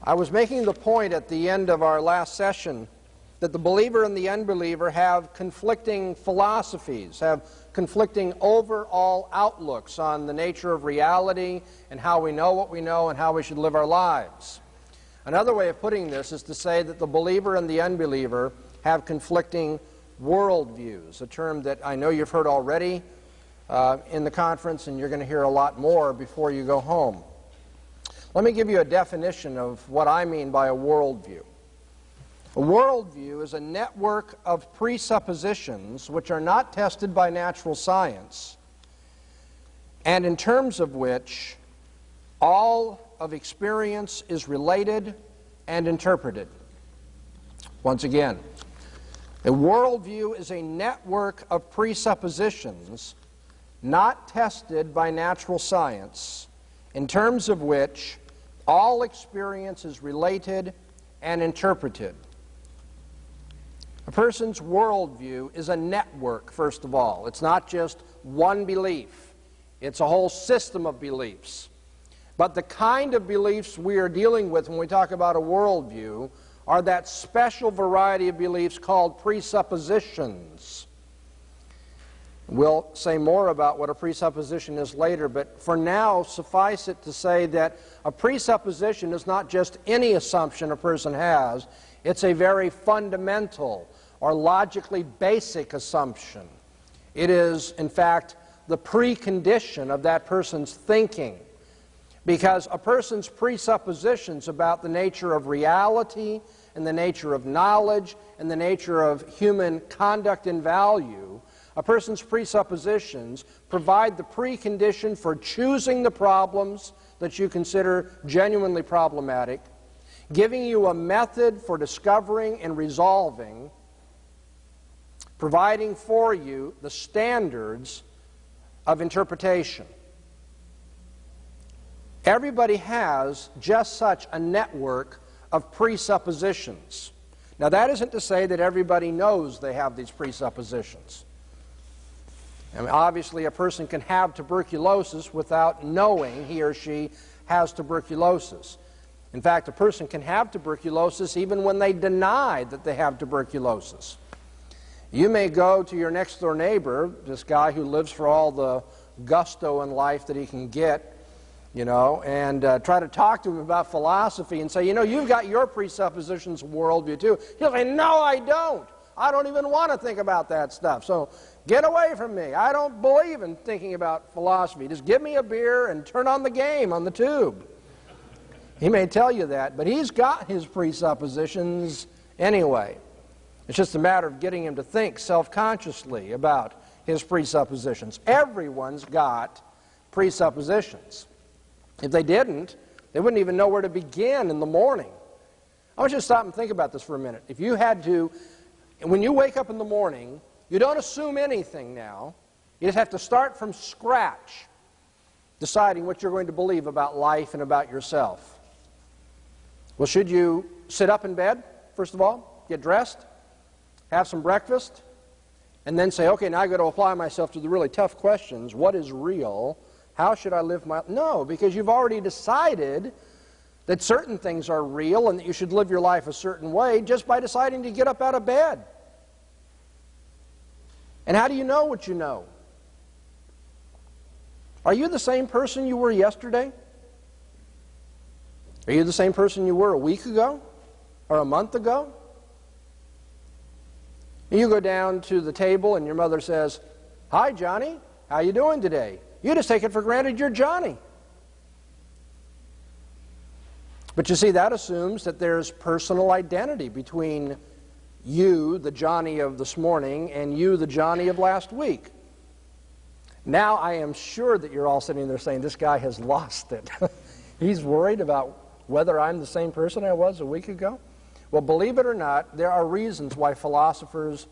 I was making the point at the end of our last session that the believer and the unbeliever have conflicting philosophies, have conflicting overall outlooks on the nature of reality and how we know what we know and how we should live our lives. Another way of putting this is to say that the believer and the unbeliever have conflicting worldviews, a term that I know you've heard already in the conference, and you're going to hear a lot more before you go home. Let me give you a definition of what I mean by a worldview. A worldview is a network of presuppositions which are not tested by natural science, and in terms of which all of experience is related and interpreted. Once again, a worldview is a network of presuppositions not tested by natural science, in terms of which all experience is related and interpreted. A person's worldview is a network, first of all. It's not just one belief. It's a whole system of beliefs. But the kind of beliefs we are dealing with when we talk about a worldview are that special variety of beliefs called presuppositions. We'll say more about what a presupposition is later, but for now, suffice it to say that a presupposition is not just any assumption a person has. It's a very fundamental or logically basic assumption. It is, in fact, the precondition of that person's thinking, because a person's presuppositions about the nature of reality and the nature of knowledge and the nature of human conduct and value, a person's presuppositions provide the precondition for choosing the problems that you consider genuinely problematic, giving you a method for discovering and resolving, providing for you the standards of interpretation. Everybody has just such a network of presuppositions. Now, that isn't to say that everybody knows they have these presuppositions. I mean, obviously, a person can have tuberculosis without knowing he or she has tuberculosis. In fact, a person can have tuberculosis even when they deny that they have tuberculosis. You may go to your next-door neighbor, this guy who lives for all the gusto in life that he can get, you know, and try to talk to him about philosophy and say, you know, you've got your presuppositions and worldview too. He'll say, no, I don't. I don't even want to think about that stuff. So get away from me. I don't believe in thinking about philosophy. Just give me a beer and turn on the game on the tube. He may tell you that, but he's got his presuppositions anyway. It's just a matter of getting him to think self-consciously about his presuppositions. Everyone's got presuppositions. If they didn't, they wouldn't even know where to begin in the morning. I want you to stop and think about this for a minute. If you had to, when you wake up in the morning, you don't assume anything now. You just have to start from scratch, deciding what you're going to believe about life and about yourself. Well, should you sit up in bed, first of all, get dressed, have some breakfast, and then say, okay, now I've got to apply myself to the really tough questions. What is real? How should I live my life? No, because you've already decided that certain things are real and that you should live your life a certain way just by deciding to get up out of bed. And how do you know what you know? Are you the same person you were yesterday? Are you the same person you were a week ago or a month ago? You go down to the table and your mother says, hi, Johnny, how you doing today? You just take it for granted you're Johnny. But you see, that assumes that there's personal identity between you, the Johnny of this morning, and you, the Johnny of last week. Now I am sure that you're all sitting there saying, this guy has lost it. He's worried about whether I'm the same person I was a week ago. Well, believe it or not, there are reasons why philosophers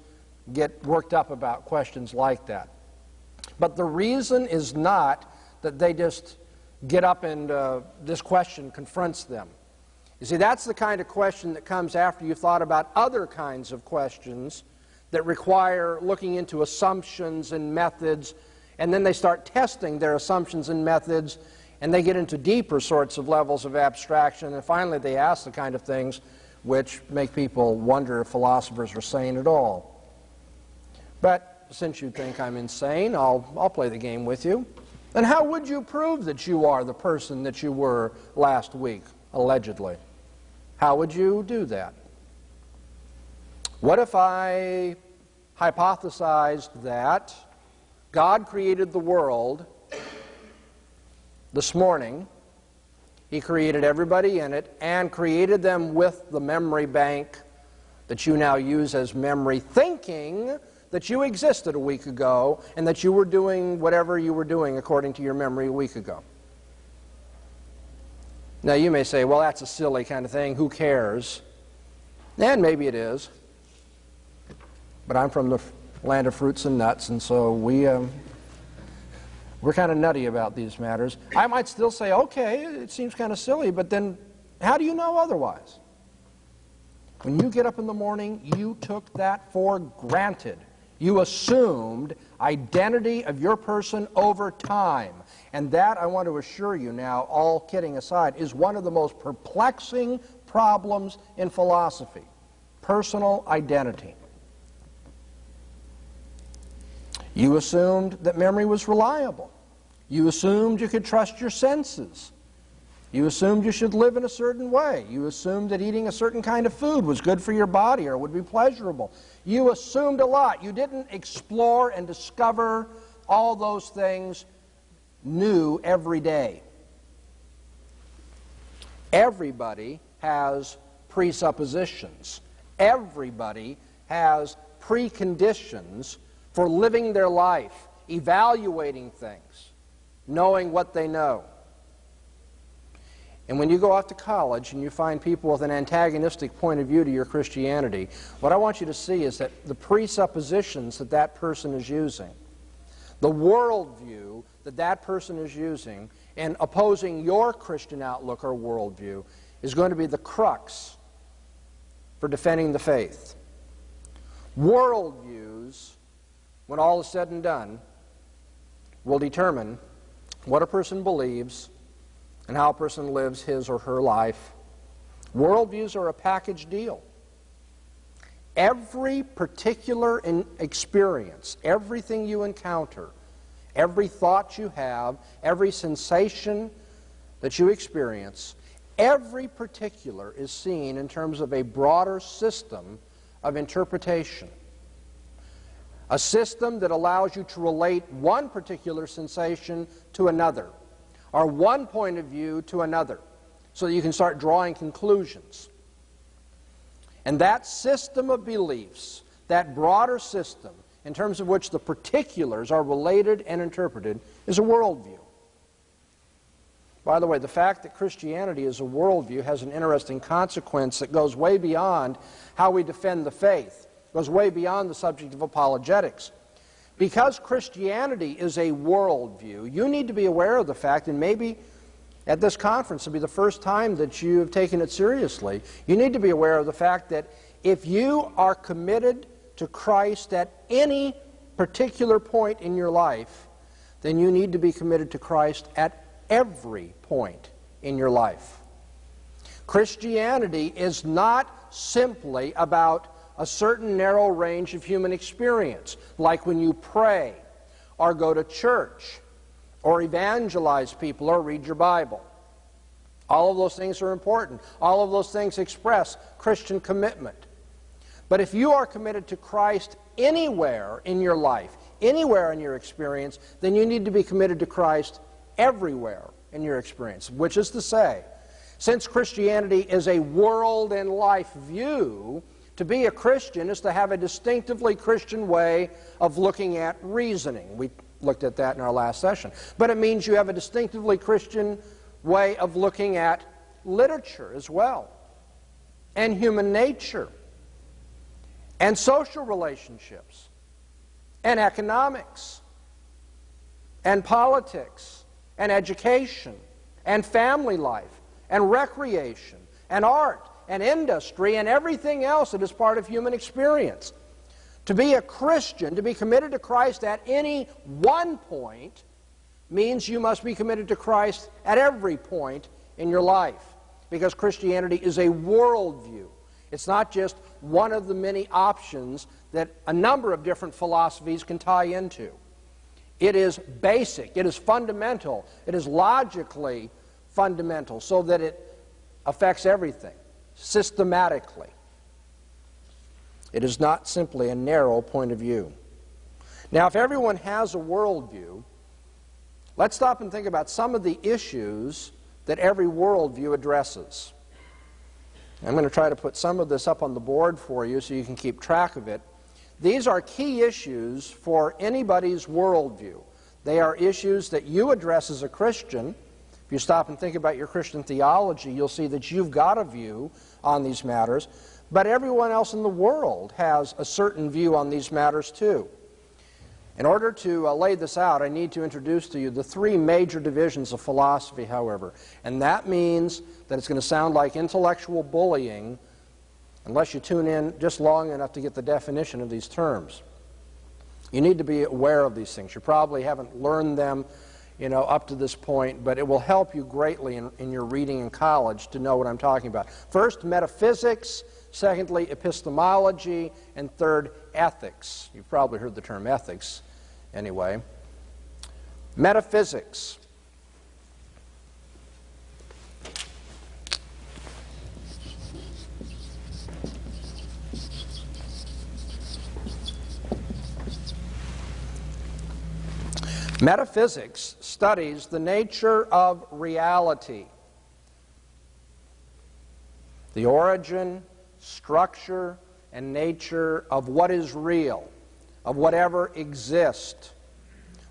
get worked up about questions like that. But the reason is not that they just get up and this question confronts them. You see, that's the kind of question that comes after you've thought about other kinds of questions that require looking into assumptions and methods, and then they start testing their assumptions and methods and they get into deeper sorts of levels of abstraction, and finally they ask the kind of things which make people wonder if philosophers are sane at all. But since you think I'm insane, I'll play the game with you. And how would you prove that you are the person that you were last week, allegedly? How would you do that? What if I hypothesized that God created the world this morning, He created everybody in it, and created them with the memory bank that you now use as memory, thinking that you existed a week ago and that you were doing whatever you were doing according to your memory a week ago. Now you may say, well, that's a silly kind of thing, who cares? And maybe it is. But I'm from the land of fruits and nuts, and so we're kind of nutty about these matters. I might still say, okay, it seems kind of silly, but then how do you know otherwise? When you get up in the morning, you took that for granted. You assumed identity of your person over time. And that, I want to assure you now, all kidding aside, is one of the most perplexing problems in philosophy. Personal identity. You assumed that memory was reliable. You assumed you could trust your senses. You assumed you should live in a certain way. You assumed that eating a certain kind of food was good for your body or would be pleasurable. You assumed a lot. You didn't explore and discover all those things new every day. Everybody has presuppositions. Everybody has preconditions for living their life, evaluating things, knowing what they know. And when you go off to college and you find people with an antagonistic point of view to your Christianity, what I want you to see is that the presuppositions that that person is using, the worldview that that person is using in opposing your Christian outlook or worldview is going to be the crux for defending the faith. Worldviews, when all is said and done, will determine what a person believes and how a person lives his or her life. Worldviews are a package deal. Every particular experience, everything you encounter, every thought you have, every sensation that you experience, every particular is seen in terms of a broader system of interpretation. A system that allows you to relate one particular sensation to another, or one point of view to another, so that you can start drawing conclusions. And that system of beliefs, that broader system, in terms of which the particulars are related and interpreted, is a worldview. By the way, the fact that Christianity is a worldview has an interesting consequence that goes way beyond how we defend the faith, goes way beyond the subject of apologetics. Because Christianity is a worldview, you need to be aware of the fact, and maybe at this conference will be the first time that you have taken it seriously, you need to be aware of the fact that if you are committed to Christ at any particular point in your life, then you need to be committed to Christ at every point in your life. Christianity is not simply about a certain narrow range of human experience, like when you pray, or go to church, or evangelize people, or read your Bible. All of those things are important. All of those things express Christian commitment. But if you are committed to Christ anywhere in your life, anywhere in your experience, then you need to be committed to Christ everywhere in your experience, which is to say, since Christianity is a world and life view, to be a Christian is to have a distinctively Christian way of looking at reasoning. We looked at that in our last session. But it means you have a distinctively Christian way of looking at literature as well, and human nature, and social relationships, and economics, and politics, and education, and family life, and recreation, and art, and industry, and everything else that is part of human experience. To be a Christian, to be committed to Christ at any one point, means you must be committed to Christ at every point in your life, because Christianity is a worldview. It's not just one of the many options that a number of different philosophies can tie into. It is basic, it is fundamental, it is logically fundamental, so that it affects everything, systematically. It is not simply a narrow point of view. Now, if everyone has a worldview, let's stop and think about some of the issues that every worldview addresses. I'm going to try to put some of this up on the board for you so you can keep track of it. These are key issues for anybody's worldview. They are issues that you address as a Christian. If you stop and think about your Christian theology, you'll see that you've got a view on these matters, but everyone else in the world has a certain view on these matters too. In order to lay this out, I need to introduce to you the three major divisions of philosophy, however. And that means that it's going to sound like intellectual bullying unless you tune in just long enough to get the definition of these terms. You need to be aware of these things. You probably haven't learned them, up to this point, but it will help you greatly in your reading in college to know what I'm talking about. First, metaphysics. Secondly, epistemology. And third, ethics. You've probably heard the term ethics. Anyway, metaphysics. Metaphysics studies the nature of reality, the origin, structure, and nature of what is real, of whatever exists.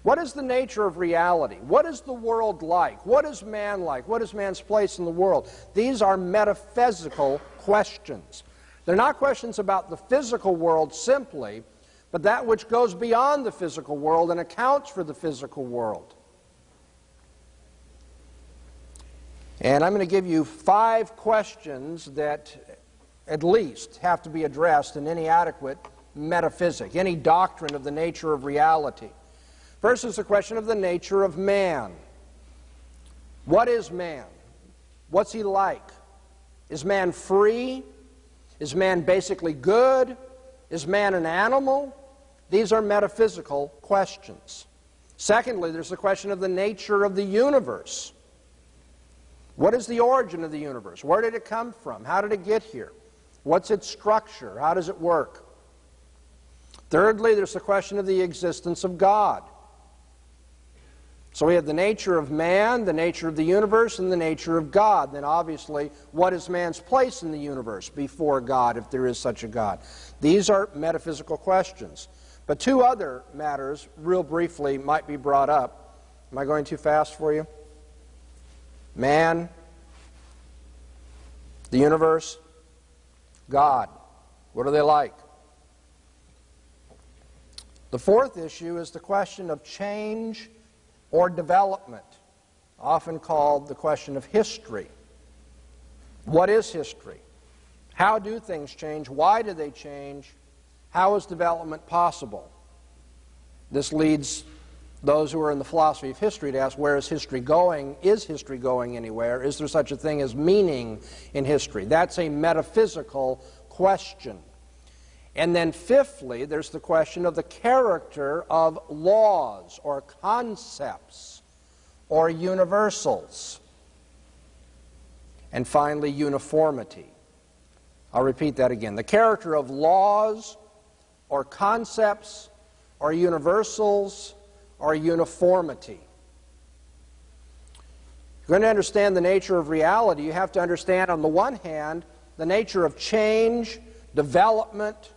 What is the nature of reality? What is the world like? What is man like? What is man's place in the world? These are metaphysical questions. They're not questions about the physical world simply, but that which goes beyond the physical world and accounts for the physical world. And I'm going to give you 5 questions that at least have to be addressed in any adequate metaphysic, any doctrine of the nature of reality. First is the question of the nature of man. What is man? What's he like? Is man free? Is man basically good? Is man an animal? These are metaphysical questions. Secondly, there's the question of the nature of the universe. What is the origin of the universe? Where did it come from? How did it get here? What's its structure? How does it work? Thirdly, there's the question of the existence of God. So we have the nature of man, the nature of the universe, and the nature of God. Then obviously, what is man's place in the universe before God, if there is such a God? These are metaphysical questions. But 2 other matters, real briefly, might be brought up. Am I going too fast for you? Man, the universe, God. What are they like? The 4th issue is the question of change or development, often called the question of history. What is history? How do things change? Why do they change? How is development possible? This leads those who are in the philosophy of history to ask, where is history going? Is history going anywhere? Is there such a thing as meaning in history? That's a metaphysical question. And then fifthly, there's the question of the character of laws or concepts or universals. And finally, uniformity. I'll repeat that again. The character of laws or concepts or universals or uniformity. If you're going to understand the nature of reality, you have to understand, on the one hand, the nature of change, development,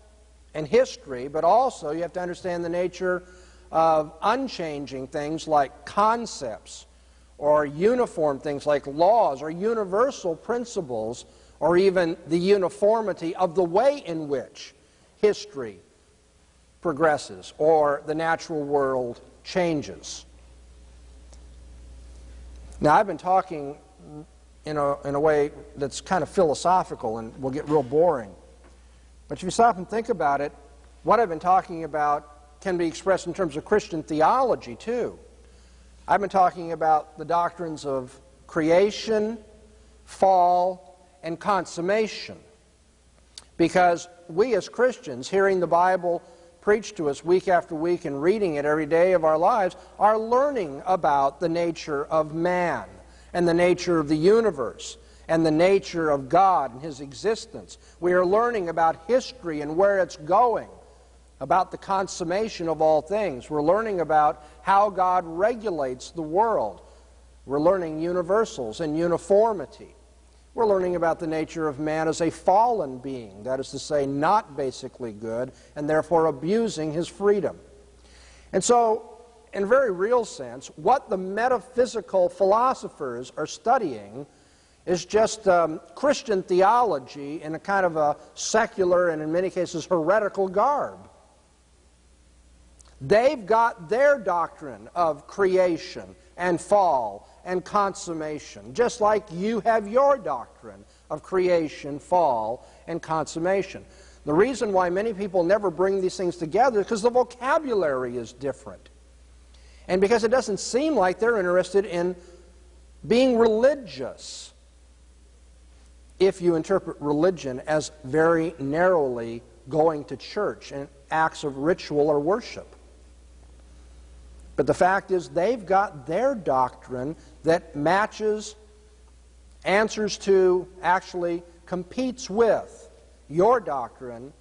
and history, but also you have to understand the nature of unchanging things like concepts, or uniform things like laws, or universal principles, or even the uniformity of the way in which history progresses or the natural world changes. Now, I've been talking in a way that's kind of philosophical and will get real boring. But if you stop and think about it, what I've been talking about can be expressed in terms of Christian theology, too. I've been talking about the doctrines of creation, fall, and consummation. Because we as Christians, hearing the Bible preached to us week after week and reading it every day of our lives, are learning about the nature of man and the nature of the universe and the nature of God and His existence. We are learning about history and where it's going, about the consummation of all things. We're learning about how God regulates the world. We're learning universals and uniformity. We're learning about the nature of man as a fallen being, that is to say, not basically good, and therefore abusing his freedom. And so, in a very real sense, what the metaphysical philosophers are studying is just Christian theology in a kind of a secular and in many cases heretical garb. They've got their doctrine of creation and fall and consummation, just like you have your doctrine of creation, fall, and consummation. The reason why many people never bring these things together is because the vocabulary is different. And because it doesn't seem like they're interested in being religious, if you interpret religion as very narrowly going to church and acts of ritual or worship. But the fact is, they've got their doctrine that matches, answers to, actually competes with your doctrine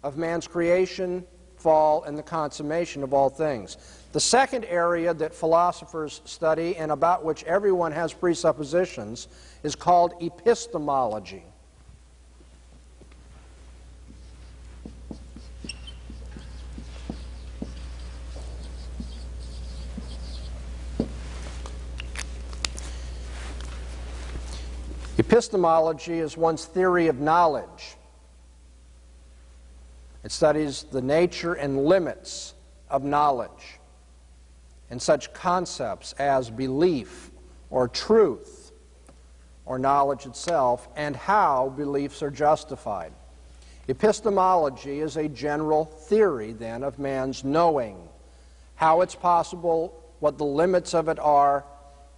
of man's creation, fall, and the consummation of all things. The second area that philosophers study and about which everyone has presuppositions is called epistemology. Epistemology is one's theory of knowledge. It studies the nature and limits of knowledge and such concepts as belief or truth or knowledge itself and how beliefs are justified. Epistemology is a general theory, then, of man's knowing, how it's possible, what the limits of it are,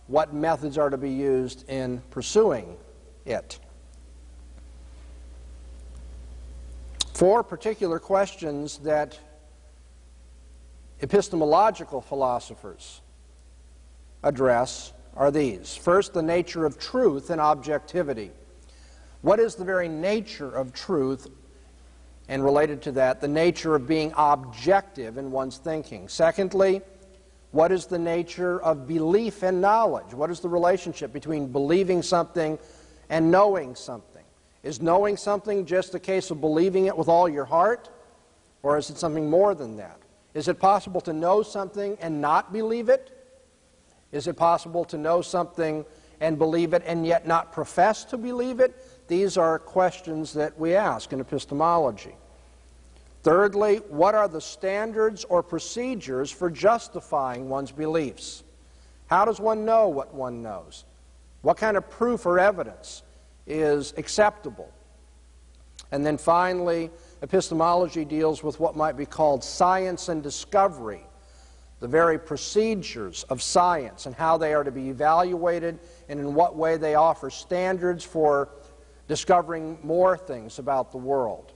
what methods are to be used in pursuing it. Four particular questions that epistemological philosophers address are these. First, the nature of truth and objectivity. What is the very nature of truth? And related to that, the nature of being objective in one's thinking. Secondly, what is the nature of belief and knowledge? What is the relationship between believing something and knowing something? Is knowing something just a case of believing it with all your heart? Or is it something more than that? Is it possible to know something and not believe it? Is it possible to know something and believe it and yet not profess to believe it? These are questions that we ask in epistemology. Thirdly, what are the standards or procedures for justifying one's beliefs? How does one know what one knows? What kind of proof or evidence is acceptable? And then finally, epistemology deals with what might be called science and discovery, the very procedures of science and how they are to be evaluated and in what way they offer standards for discovering more things about the world.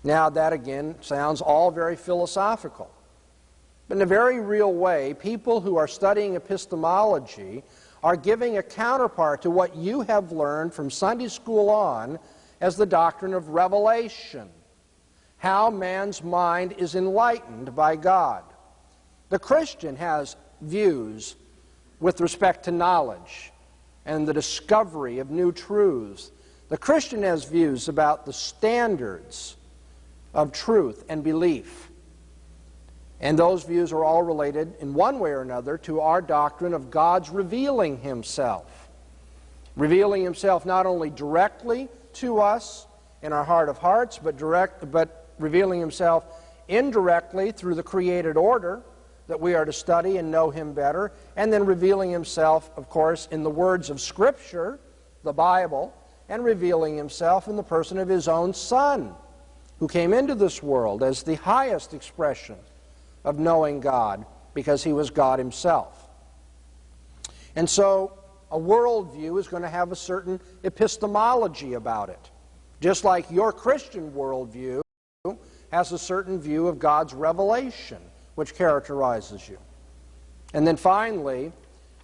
Now that again sounds all very philosophical. But in a very real way, people who are studying epistemology are giving a counterpart to what you have learned from Sunday school on as the doctrine of revelation, how man's mind is enlightened by God. The Christian has views with respect to knowledge and the discovery of new truths. The Christian has views about the standards of truth and belief. And those views are all related in one way or another to our doctrine of God's revealing Himself. Revealing Himself not only directly to us in our heart of hearts, but revealing Himself indirectly through the created order that we are to study and know Him better, and then revealing Himself, of course, in the words of Scripture, the Bible, and revealing Himself in the person of His own Son, who came into this world as the highest expression of knowing God because he was God himself. And so a worldview is going to have a certain epistemology about it, just like your Christian worldview has a certain view of God's revelation, which characterizes you. And then finally,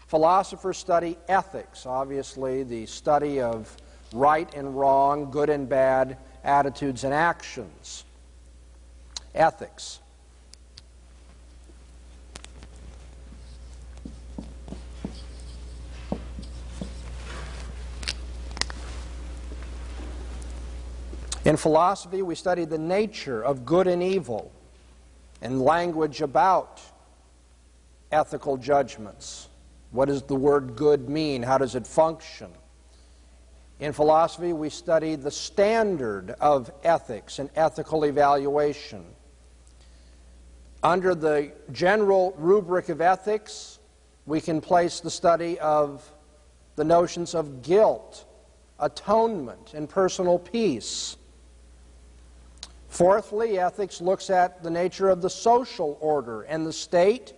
philosophers study ethics, obviously the study of right and wrong, good and bad attitudes and actions. Ethics. In philosophy, we study the nature of good and evil and language about ethical judgments. What does the word good mean? How does it function? In philosophy, we study the standard of ethics and ethical evaluation. Under the general rubric of ethics, we can place the study of the notions of guilt, atonement, and personal peace. Fourthly, ethics looks at the nature of the social order and the state.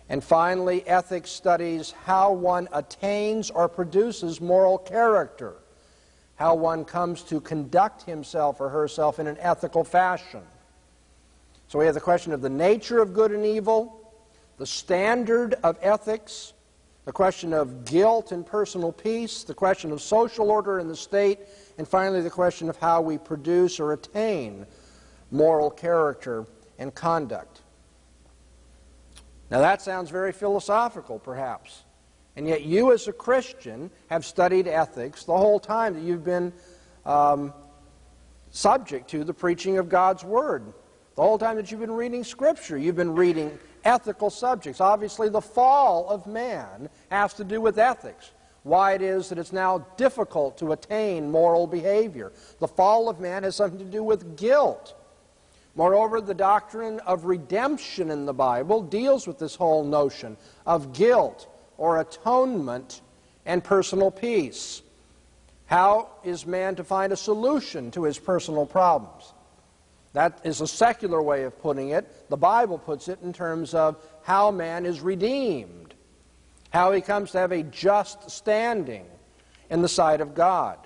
And finally, ethics studies how one attains or produces moral character, how one comes to conduct himself or herself in an ethical fashion. So we have the question of the nature of good and evil, the standard of ethics, the question of guilt and personal peace, the question of social order in the state, and finally the question of how we produce or attain moral character and conduct. Now that sounds very philosophical, perhaps, and yet you as a Christian have studied ethics the whole time that you've been subject to the preaching of God's Word. The whole time that you've been reading Scripture, you've been reading ethical subjects. Obviously, the fall of man has to do with ethics. Why it is that it's now difficult to attain moral behavior. The fall of man has something to do with guilt. Moreover, the doctrine of redemption in the Bible deals with this whole notion of guilt or atonement and personal peace. How is man to find a solution to his personal problems? That is a secular way of putting it. The Bible puts it in terms of how man is redeemed, how he comes to have a just standing in the sight of God.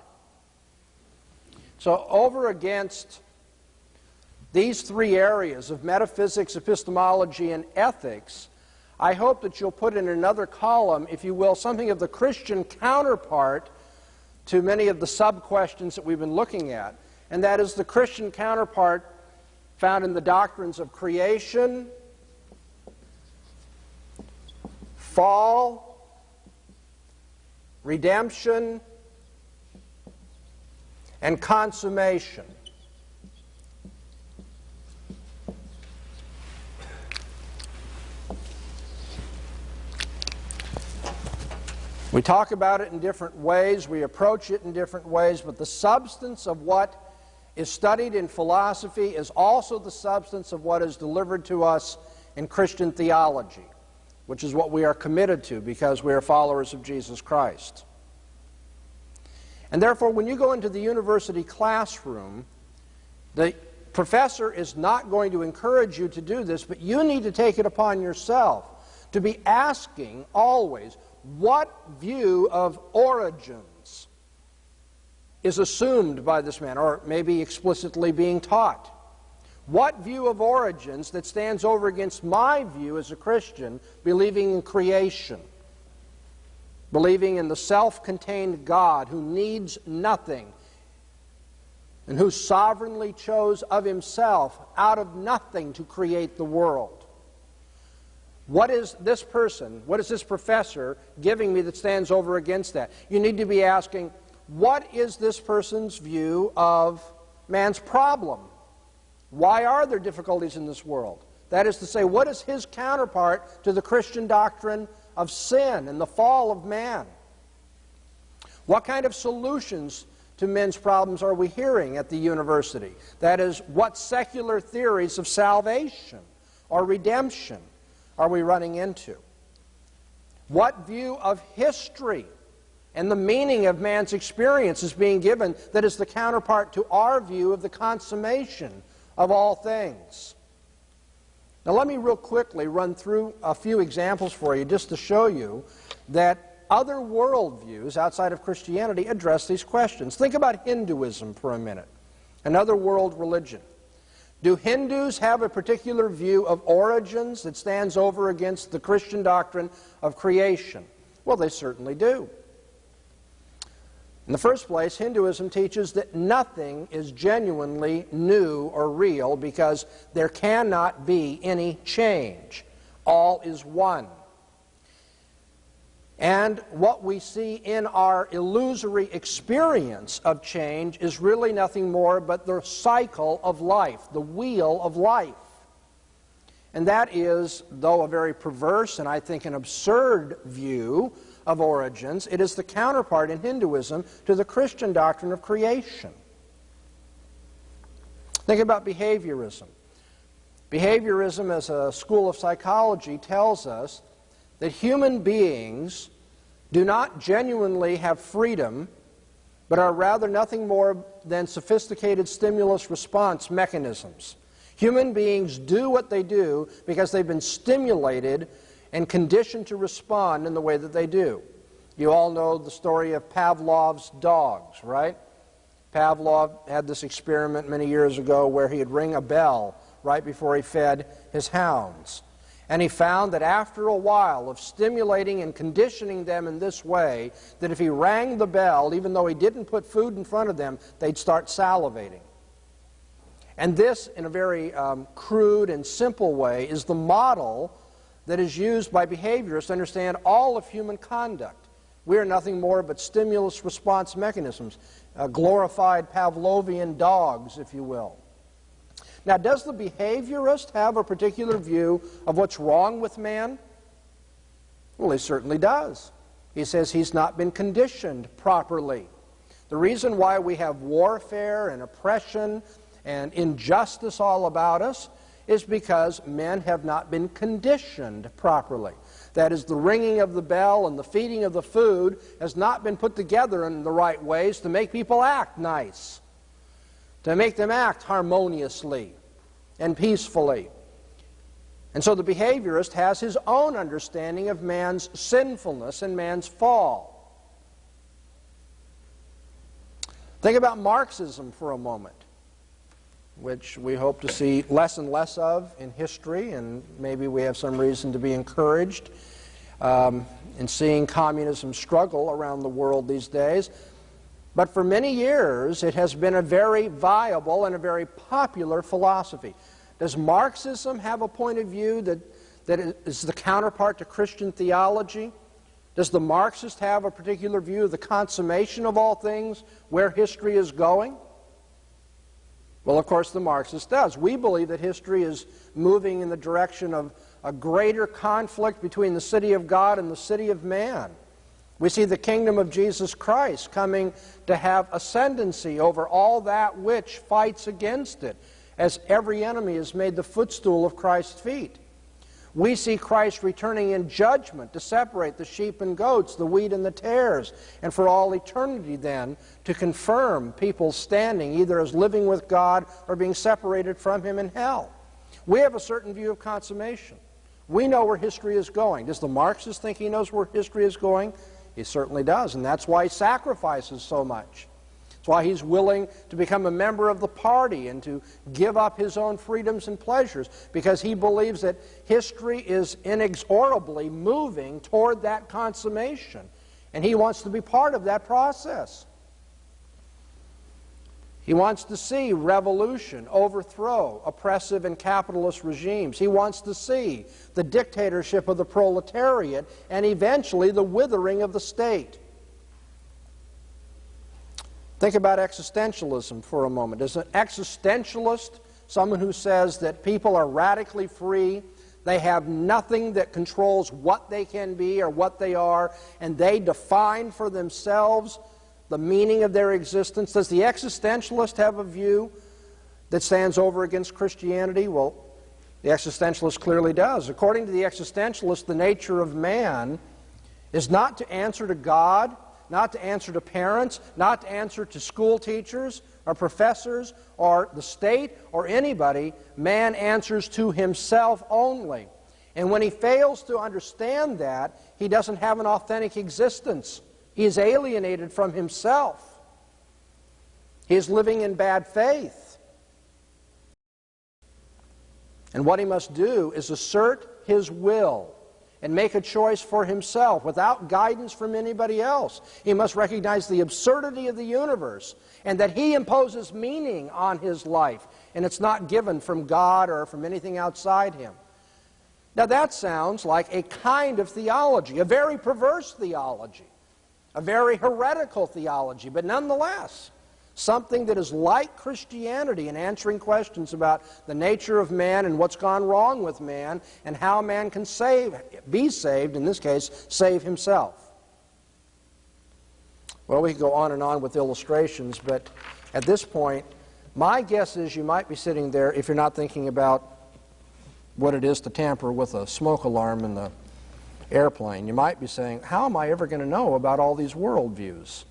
So over against these three areas of metaphysics, epistemology, and ethics, I hope that you'll put in another column, if you will, something of the Christian counterpart to many of the sub-questions that we've been looking at, and that is the Christian counterpart found in the doctrines of creation, fall, redemption, and consummation. We talk about it in different ways, we approach it in different ways, but the substance of what is studied in philosophy is also the substance of what is delivered to us in Christian theology, which is what we are committed to because we are followers of Jesus Christ. And therefore, when you go into the university classroom, the professor is not going to encourage you to do this, but you need to take it upon yourself to be asking always, what view of origins is assumed by this man, or maybe explicitly being taught? What view of origins that stands over against my view as a Christian, believing in creation, believing in the self-contained God who needs nothing and who sovereignly chose of himself out of nothing to create the world? What is this person, what is this professor giving me that stands over against that? You need to be asking, what is this person's view of man's problem? Why are there difficulties in this world? That is to say, what is his counterpart to the Christian doctrine of sin and the fall of man? What kind of solutions to men's problems are we hearing at the university? That is, what secular theories of salvation or redemption are we running into? What view of history and the meaning of man's experience is being given that is the counterpart to our view of the consummation of all things? Now let me real quickly run through a few examples for you just to show you that other worldviews outside of Christianity address these questions. Think about Hinduism for a minute, another world religion. Do Hindus have a particular view of origins that stands over against the Christian doctrine of creation? Well, they certainly do. In the first place, Hinduism teaches that nothing is genuinely new or real because there cannot be any change. All is one. And what we see in our illusory experience of change is really nothing more but the cycle of life, the wheel of life. And that is, though a very perverse and I think an absurd view of origins, it is the counterpart in Hinduism to the Christian doctrine of creation. Think about behaviorism. Behaviorism, as a school of psychology, tells us that human beings do not genuinely have freedom, but are rather nothing more than sophisticated stimulus response mechanisms. Human beings do what they do because they've been stimulated and conditioned to respond in the way that they do. You all know the story of Pavlov's dogs, right? Pavlov had this experiment many years ago where he'd ring a bell right before he fed his hounds. And he found that after a while of stimulating and conditioning them in this way, that if he rang the bell, even though he didn't put food in front of them, they'd start salivating. And this, in a very crude and simple way, is the model that is used by behaviorists to understand all of human conduct. We are nothing more but stimulus response mechanisms, glorified Pavlovian dogs, if you will. Now, does the behaviorist have a particular view of what's wrong with man? Well, he certainly does. He says he's not been conditioned properly. The reason why we have warfare and oppression and injustice all about us is because men have not been conditioned properly. That is, the ringing of the bell and the feeding of the food has not been put together in the right ways to make people act nice, to make them act harmoniously and peacefully. And so the behaviorist has his own understanding of man's sinfulness and man's fall. Think about Marxism for a moment, which we hope to see less and less of in history, and maybe we have some reason to be encouraged in seeing communism struggle around the world these days. But for many years, it has been a very viable and a very popular philosophy. Does Marxism have a point of view that is the counterpart to Christian theology? Does the Marxist have a particular view of the consummation of all things, where history is going? Well, of course, the Marxist does. We believe that history is moving in the direction of a greater conflict between the city of God and the city of man. We see the kingdom of Jesus Christ coming to have ascendancy over all that which fights against it, as every enemy is made the footstool of Christ's feet. We see Christ returning in judgment to separate the sheep and goats, the wheat and the tares, and for all eternity then to confirm people's standing either as living with God or being separated from Him in hell. We have a certain view of consummation. We know where history is going. Does the Marxist think he knows where history is going? He certainly does, and that's why he sacrifices so much. That's why he's willing to become a member of the party and to give up his own freedoms and pleasures, because he believes that history is inexorably moving toward that consummation, and he wants to be part of that process. He wants to see revolution, overthrow oppressive and capitalist regimes. He wants to see the dictatorship of the proletariat and eventually the withering of the state. Think about existentialism for a moment. Is an existentialist someone who says that people are radically free, they have nothing that controls what they can be or what they are, and they define for themselves the meaning of their existence? Does the existentialist have a view that stands over against Christianity? Well, the existentialist clearly does. According to the existentialist, the nature of man is not to answer to God, not to answer to parents, not to answer to school teachers or professors or the state or anybody. Man answers to himself only. And when he fails to understand that, he doesn't have an authentic existence. He is alienated from himself. He is living in bad faith. And what he must do is assert his will and make a choice for himself without guidance from anybody else. He must recognize the absurdity of the universe and that he imposes meaning on his life, and it's not given from God or from anything outside him. Now that sounds like a kind of theology, a very perverse theology, a very heretical theology, but nonetheless something that is like Christianity in answering questions about the nature of man and what's gone wrong with man and how man can be saved, in this case, save himself. Well, we could go on and on with illustrations, but at this point, my guess is you might be sitting there, if you're not thinking about what it is to tamper with a smoke alarm in the airplane, you might be saying, how am I ever going to know about all these worldviews?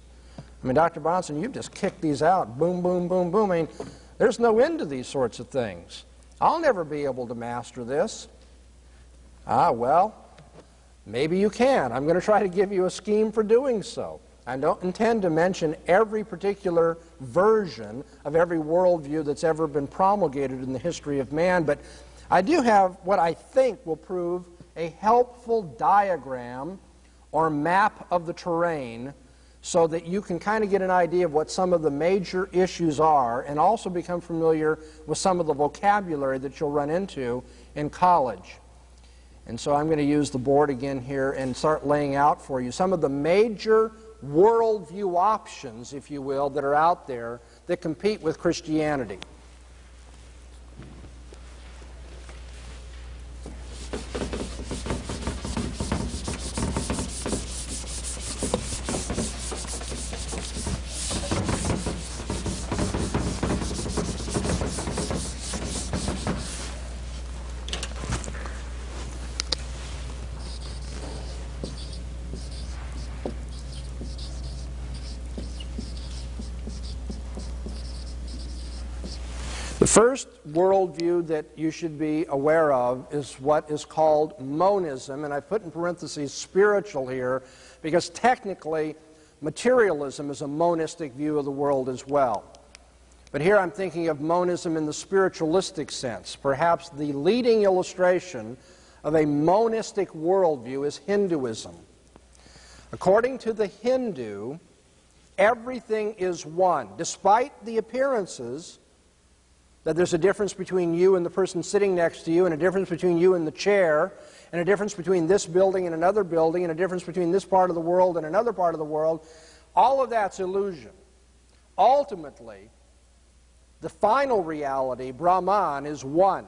I mean, Dr. Bahnsen, you've just kicked these out, boom, boom, boom, boom. I mean, there's no end to these sorts of things. I'll never be able to master this. Well, maybe you can. I'm going to try to give you a scheme for doing so. I don't intend to mention every particular version of every worldview that's ever been promulgated in the history of man, but I do have what I think will prove a helpful diagram or map of the terrain so that you can kind of get an idea of what some of the major issues are and also become familiar with some of the vocabulary that you'll run into in college. And so I'm going to use the board again here and start laying out for you some of the major worldview options, if you will, that are out there that compete with Christianity. The first worldview that you should be aware of is what is called monism, and I put in parentheses spiritual here because technically materialism is a monistic view of the world as well. But here I'm thinking of monism in the spiritualistic sense. Perhaps the leading illustration of a monistic worldview is Hinduism. According to the Hindu, everything is one, despite the appearances that there's a difference between you and the person sitting next to you, and a difference between you and the chair, and a difference between this building and another building, and a difference between this part of the world and another part of the world. All of that's illusion. Ultimately, the final reality, Brahman, is one.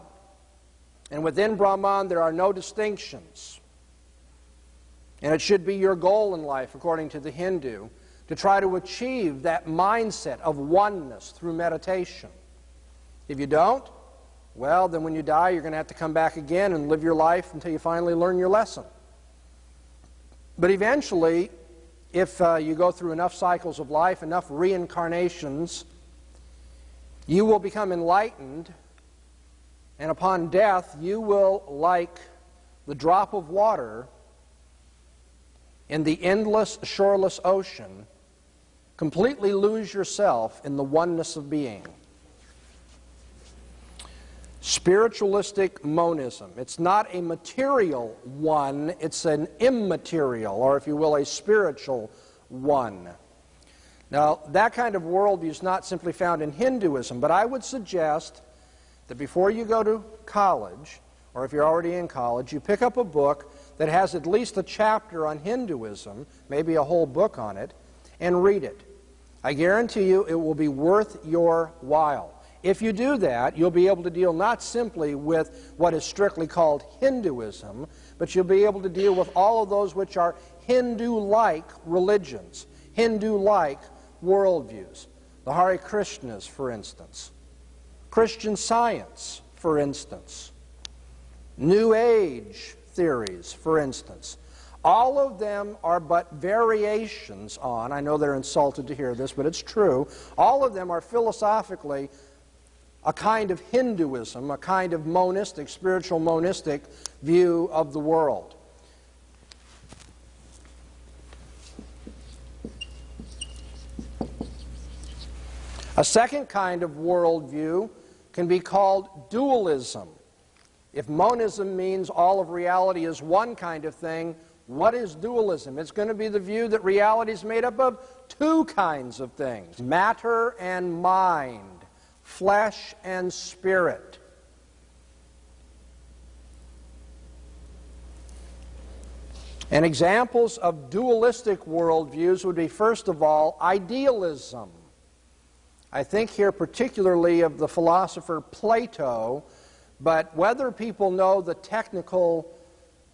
And within Brahman there are no distinctions. And it should be your goal in life, according to the Hindu, to try to achieve that mindset of oneness through meditation. If you don't, well, then when you die, you're going to have to come back again and live your life until you finally learn your lesson. But eventually, if you go through enough cycles of life, enough reincarnations, you will become enlightened, and upon death, you will, like the drop of water in the endless, shoreless ocean, completely lose yourself in the oneness of being. Spiritualistic monism. It's not a material one, it's an immaterial, or if you will, a spiritual one. Now, that kind of worldview is not simply found in Hinduism, but I would suggest that before you go to college, or if you're already in college, you pick up a book that has at least a chapter on Hinduism, maybe a whole book on it, and read it. I guarantee you it will be worth your while. If you do that, you'll be able to deal not simply with what is strictly called Hinduism, but you'll be able to deal with all of those which are Hindu-like religions, Hindu-like worldviews. The Hare Krishnas, for instance. Christian Science, for instance. New Age theories, for instance. All of them are but variations on, I know they're insulted to hear this, but it's true, all of them are philosophically a kind of Hinduism, a kind of monistic, spiritual monistic view of the world. A second kind of worldview can be called dualism. If monism means all of reality is one kind of thing, what is dualism? It's going to be the view that reality is made up of two kinds of things: matter and mind, flesh and spirit. And examples of dualistic worldviews would be, first of all, idealism. I think here particularly of the philosopher Plato, but whether people know the technical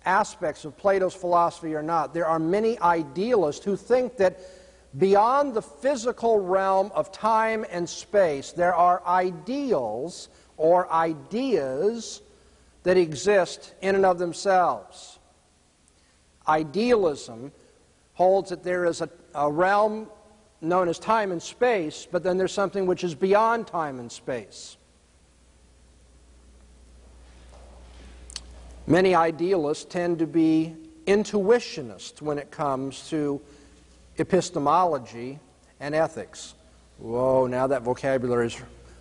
aspects of Plato's philosophy or not, there are many idealists who think that beyond the physical realm of time and space, there are ideals or ideas that exist in and of themselves. Idealism holds that there is a realm known as time and space, but then there's something which is beyond time and space. Many idealists tend to be intuitionists when it comes to epistemology and ethics. Whoa, now that vocabulary is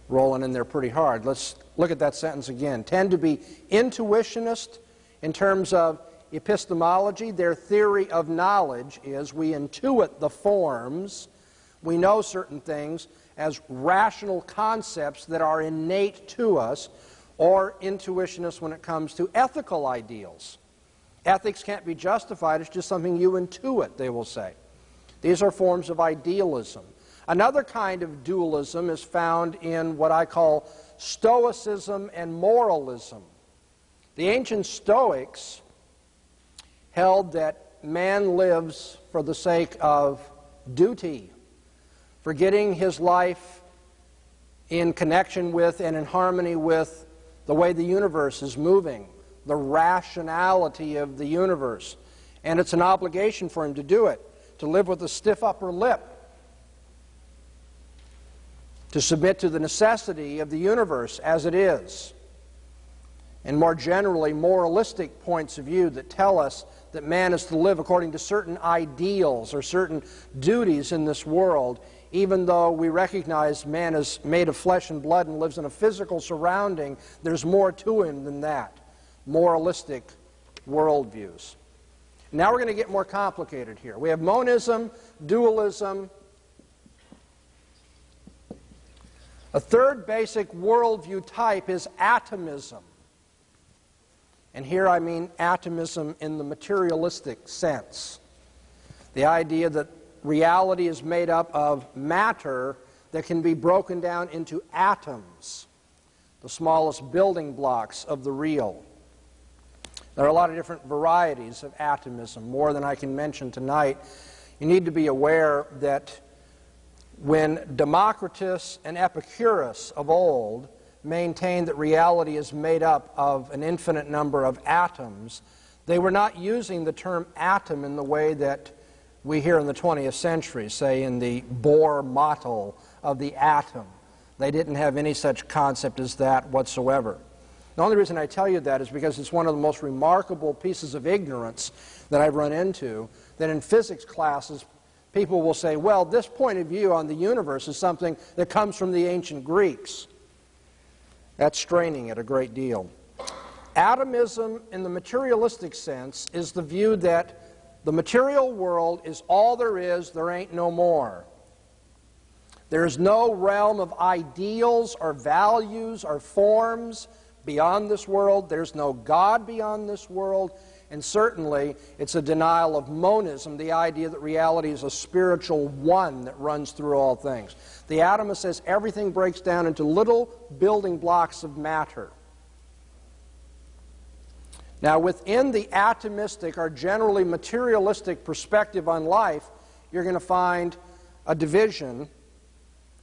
rolling in there pretty hard. Let's look at that sentence again. Tend to be intuitionist in terms of epistemology. Their theory of knowledge is we intuit the forms. We know certain things as rational concepts that are innate to us, or intuitionists when it comes to ethical ideals. Ethics can't be justified, it's just something you intuit, they will say. These are forms of idealism. Another kind of dualism is found in what I call Stoicism and moralism. The ancient Stoics held that man lives for the sake of duty, forgetting his life in connection with and in harmony with the way the universe is moving, the rationality of the universe. And it's an obligation for him to do it, to live with a stiff upper lip, to submit to the necessity of the universe as it is. And more generally, moralistic points of view that tell us that man is to live according to certain ideals or certain duties in this world, even though we recognize man is made of flesh and blood and lives in a physical surrounding, there's more to him than that. Moralistic worldviews. Now we're going to get more complicated here. We have monism, dualism. A third basic worldview type is atomism. And here I mean atomism in the materialistic sense. The idea that reality is made up of matter that can be broken down into atoms, the smallest building blocks of the real. There are a lot of different varieties of atomism, more than I can mention tonight. You need to be aware that when Democritus and Epicurus of old maintained that reality is made up of an infinite number of atoms, they were not using the term atom in the way that we hear in the 20th century, say in the Bohr model of the atom. They didn't have any such concept as that whatsoever. The only reason I tell you that is because it's one of the most remarkable pieces of ignorance that I've run into, that in physics classes people will say, well, this point of view on the universe is something that comes from the ancient Greeks. That's straining it a great deal. Atomism, in the materialistic sense, is the view that the material world is all there ain't no more. There's no realm of ideals or values or forms beyond this world. There's no God beyond this world. And certainly, it's a denial of monism, the idea that reality is a spiritual one that runs through all things. The atomist says everything breaks down into little building blocks of matter. Now, within the atomistic or generally materialistic perspective on life, you're going to find a division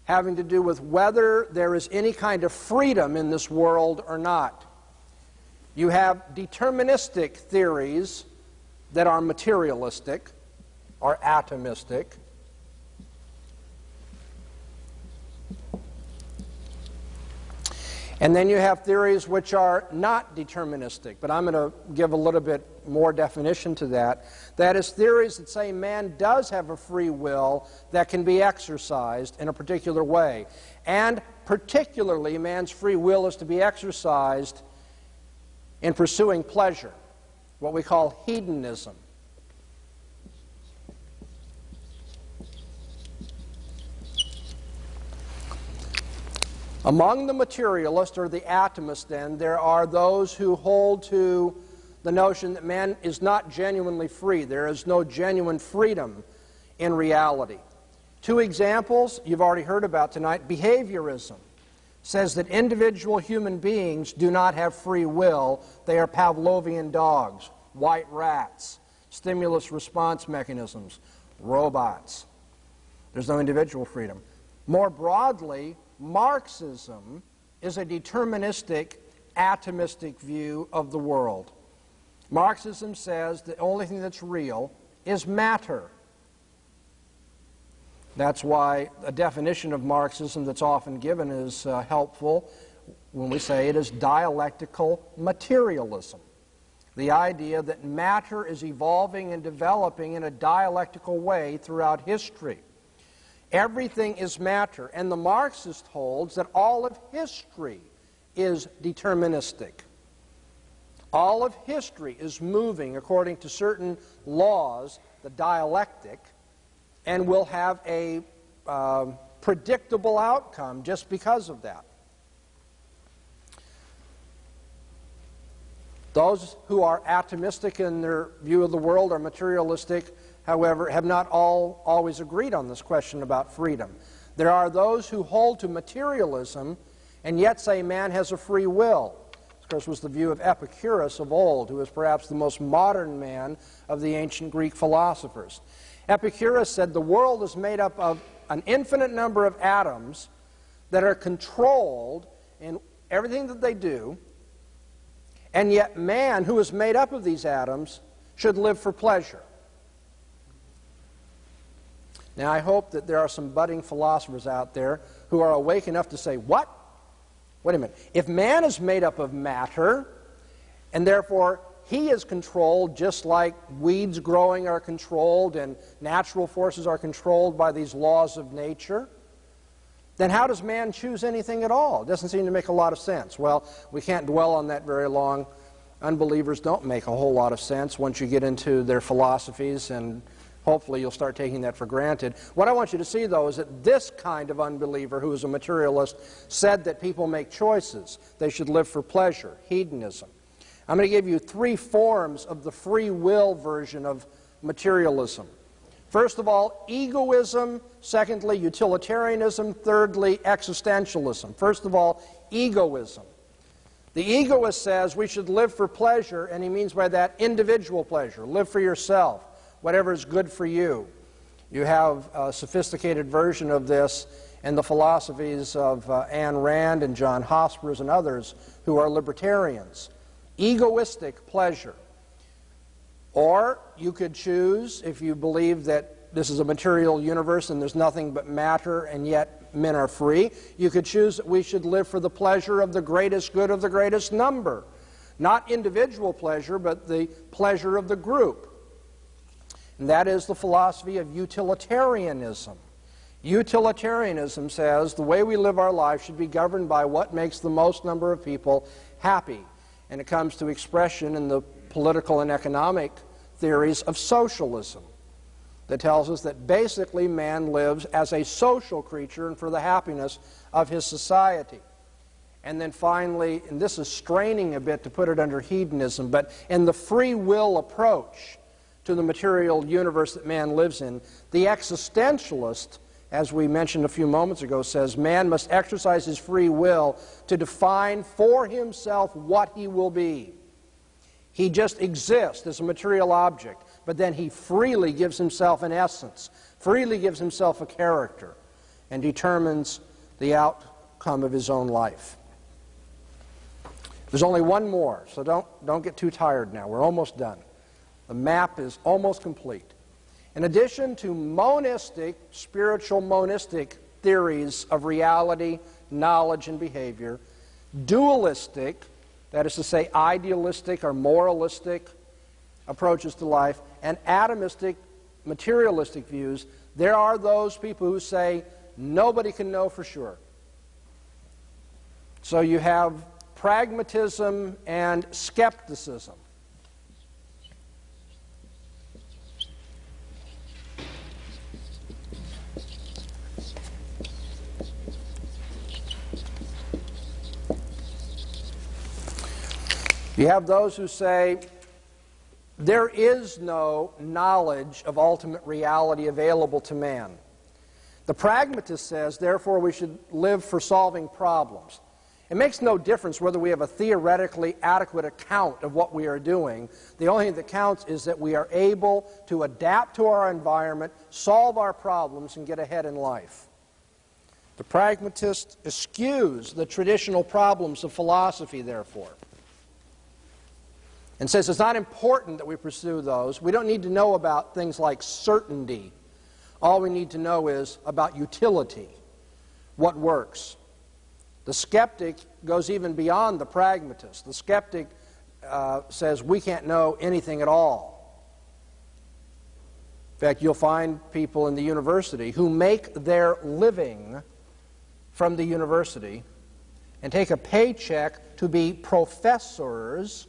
having to do with whether there is any kind of freedom in this world or not. You have deterministic theories that are materialistic or atomistic. And then you have theories which are not deterministic, but I'm going to give a little bit more definition to that. That is, theories that say man does have a free will that can be exercised in a particular way. And particularly, man's free will is to be exercised in pursuing pleasure, what we call hedonism. Among the materialists, or the atomists then, there are those who hold to the notion that man is not genuinely free. There is no genuine freedom in reality. Two examples you've already heard about tonight. Behaviorism says that individual human beings do not have free will. They are Pavlovian dogs, white rats, stimulus response mechanisms, robots. There's no individual freedom. More broadly, Marxism is a deterministic, atomistic view of the world. Marxism says the only thing that's real is matter. That's why a definition of Marxism that's often given is helpful when we say it is dialectical materialism. The idea that matter is evolving and developing in a dialectical way throughout history. Everything is matter, and the Marxist holds that all of history is deterministic. All of history is moving according to certain laws, the dialectic, and will have a predictable outcome just because of that. Those who are atomistic in their view of the world, or materialistic, however, have not always agreed on this question about freedom. There are those who hold to materialism and yet say man has a free will. This, of course, was the view of Epicurus of old, who was perhaps the most modern man of the ancient Greek philosophers. Epicurus said the world is made up of an infinite number of atoms that are controlled in everything that they do, and yet man, who is made up of these atoms, should live for pleasure. Now, I hope that there are some budding philosophers out there who are awake enough to say, what? Wait a minute. If man is made up of matter, and therefore he is controlled just like weeds growing are controlled and natural forces are controlled by these laws of nature, then how does man choose anything at all? It doesn't seem to make a lot of sense. Well, we can't dwell on that very long. Unbelievers don't make a whole lot of sense once you get into their philosophies, and hopefully you'll start taking that for granted. What I want you to see, though, is that this kind of unbeliever, who is a materialist, said that people make choices. They should live for pleasure, hedonism. I'm going to give you three forms of the free will version of materialism. First of all, egoism. Secondly, utilitarianism. Thirdly, existentialism. First of all, egoism. The egoist says we should live for pleasure, and he means by that individual pleasure. Live for yourself, whatever is good for you. You have a sophisticated version of this in the philosophies of Ayn Rand and John Hospers and others who are libertarians. Egoistic pleasure. Or you could choose, if you believe that this is a material universe and there's nothing but matter and yet men are free, you could choose that we should live for the pleasure of the greatest good of the greatest number. Not individual pleasure, but the pleasure of the group. And that is the philosophy of utilitarianism. Utilitarianism says the way we live our life should be governed by what makes the most number of people happy. And it comes to expression in the political and economic theories of socialism that tells us that basically man lives as a social creature and for the happiness of his society. And then finally, and this is straining a bit to put it under hedonism, but in the free will approach to the material universe that man lives in, the existentialist, as we mentioned a few moments ago, says man must exercise his free will to define for himself what he will be. He just exists as a material object, but then he freely gives himself an essence, freely gives himself a character, and determines the outcome of his own life. There's only one more, so don't get too tired now. We're almost done. The map is almost complete. In addition to monistic, spiritual monistic theories of reality, knowledge, and behavior, dualistic, that is to say idealistic or moralistic approaches to life, and atomistic, materialistic views, there are those people who say nobody can know for sure. So you have pragmatism and skepticism. You have those who say there is no knowledge of ultimate reality available to man. The pragmatist says, therefore, we should live for solving problems. It makes no difference whether we have a theoretically adequate account of what we are doing. The only thing that counts is that we are able to adapt to our environment, solve our problems, and get ahead in life. The pragmatist eschews the traditional problems of philosophy, therefore, and says it's not important that we pursue those. We don't need to know about things like certainty. All we need to know is about utility, what works. The skeptic goes even beyond the pragmatist. The skeptic says we can't know anything at all. In fact, you'll find people in the university who make their living from the university and take a paycheck to be professors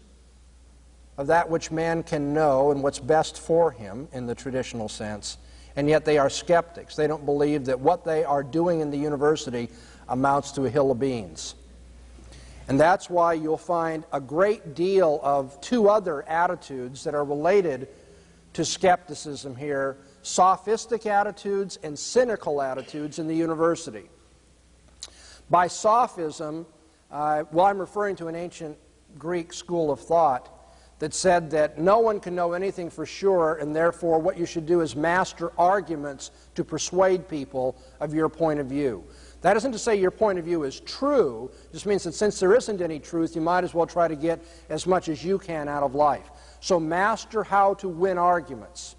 of that which man can know and what's best for him in the traditional sense, and yet they are skeptics. They don't believe that what they are doing in the university amounts to a hill of beans. And that's why you'll find a great deal of two other attitudes that are related to skepticism here: sophistic attitudes and cynical attitudes in the university. By sophism, I'm referring to an ancient Greek school of thought that said that no one can know anything for sure, and therefore what you should do is master arguments to persuade people of your point of view. That isn't to say your point of view is true. It just means that since there isn't any truth, you might as well try to get as much as you can out of life. So master how to win arguments,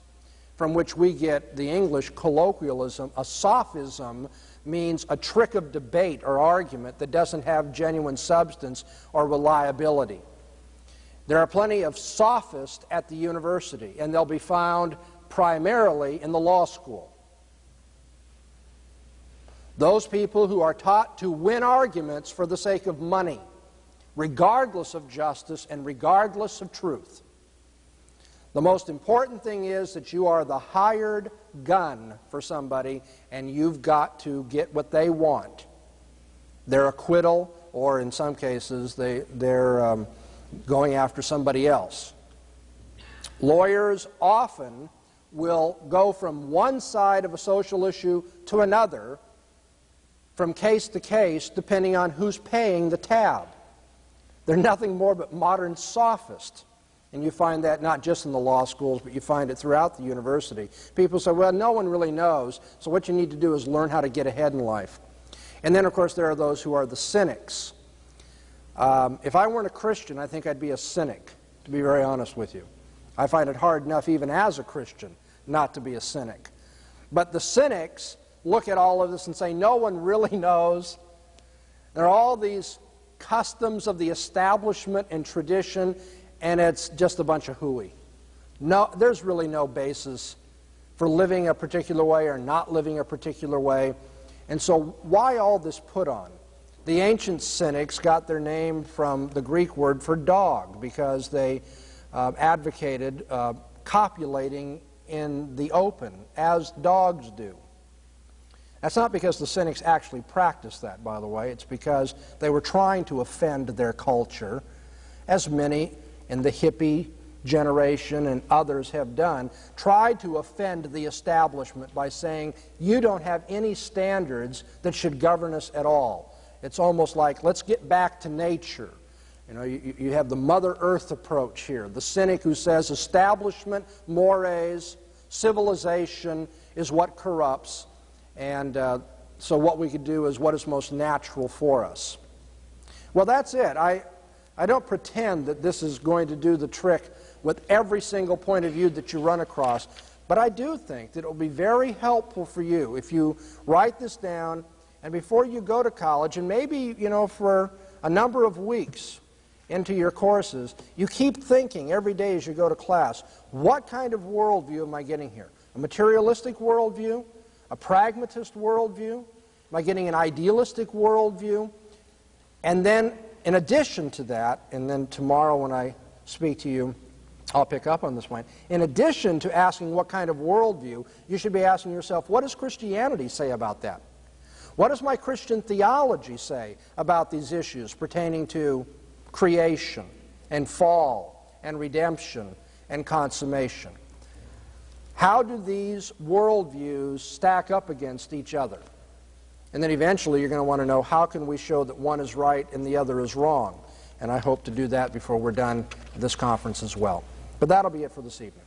from which we get the English colloquialism. A sophism means a trick of debate or argument that doesn't have genuine substance or reliability. There are plenty of sophists at the university, and they'll be found primarily in the law school. Those people who are taught to win arguments for the sake of money, regardless of justice and regardless of truth. The most important thing is that you are the hired gun for somebody, and you've got to get what they want. Their acquittal, or in some cases, they're going after somebody else. Lawyers often will go from one side of a social issue to another, from case to case, depending on who's paying the tab. They're nothing more but modern sophists. And you find that not just in the law schools, but you find it throughout the university. People say, well, no one really knows, so what you need to do is learn how to get ahead in life. And then, of course, there are those who are the cynics. If I weren't a Christian, I think I'd be a cynic, to be very honest with you. I find it hard enough, even as a Christian, not to be a cynic. But the cynics look at all of this and say, no one really knows. There are all these customs of the establishment and tradition, and it's just a bunch of hooey. No, there's really no basis for living a particular way or not living a particular way. And so why all this put on? The ancient cynics got their name from the Greek word for dog, because they advocated copulating in the open, as dogs do. That's not because the cynics actually practiced that, by the way. It's because they were trying to offend their culture, as many in the hippie generation and others have done, tried to offend the establishment by saying, you don't have any standards that should govern us at all. It's almost like, let's get back to nature. You know, you have the Mother Earth approach here. The cynic who says establishment, mores, civilization is what corrupts, and so what we could do is what is most natural for us. Well, that's it. I don't pretend that this is going to do the trick with every single point of view that you run across. But I do think that it will be very helpful for you if you write this down, and before you go to college, and maybe, for a number of weeks into your courses, you keep thinking every day as you go to class, what kind of worldview am I getting here? A materialistic worldview? A pragmatist worldview? Am I getting an idealistic worldview? And then, in addition to that, and then tomorrow when I speak to you, I'll pick up on this point. In addition to asking what kind of worldview, you should be asking yourself, what does Christianity say about that? What does my Christian theology say about these issues pertaining to creation and fall and redemption and consummation? How do these worldviews stack up against each other? And then eventually you're going to want to know, how can we show that one is right and the other is wrong? And I hope to do that before we're done with this conference as well. But that'll be it for this evening.